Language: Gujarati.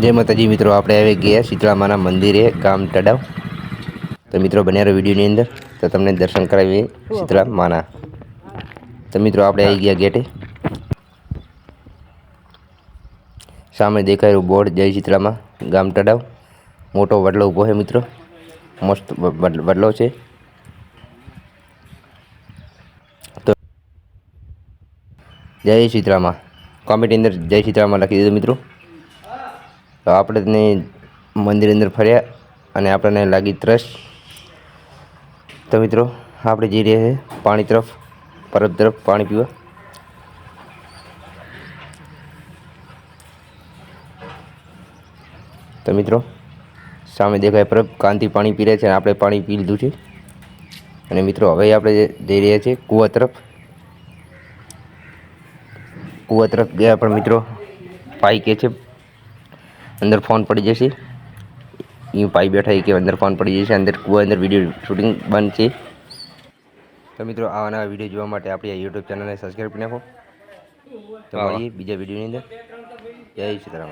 જય માતાજી મિત્રો, આપણે આવી ગયા શીતળામાના મંદિરે ગામ તળાવ. તો મિત્રો બન્યા રહો વિડીયોની અંદર, તો તમને દર્શન કરાવીએ શીતળામાના. તો મિત્રો આપણે આવી ગયા ગેટે. સામે દેખાયું બોર્ડ જય શીતળામાં ગામ તળાવ. મોટો વડલો ઊભો છે મિત્રો, મસ્ત વડલો છે. તો જય શીતળામાં કોમેન્ટની અંદર જય શીતળામાં લખી દીધું મિત્રો. તો આપણે મંદિર અંદર ફર્યા અને આપણને લાગી તરસ. તો મિત્રો આપણે જઈ રહ્યા છીએ પાણી તરફ, પરબ તરફ પાણી પીવા. તો મિત્રો સામે દેખાય પરબ, કાંતિ પાણી પી રહ્યા છે અને આપણે પાણી પી લીધું છે. અને મિત્રો હવે આપણે જઈ રહ્યા છીએ કૂવા તરફ. કૂવા તરફ ગયા પણ મિત્રો ભાઈ કહે છે અંદર ફોન પડી જશે. એ ભાઈ બેઠા કે અંદર ફોન પડી જશે, અંદર કૂવા અંદર વિડીયો શૂટિંગ બંધ છે. તો મિત્રો આવા નવા વિડીયો જોવા માટે આપણી આ યુટ્યુબ ચેનલને સબસ્ક્રાઈબ કરી નાખો. તો મળીએ બીજા વિડીયોની અંદર. જય સીતારામ.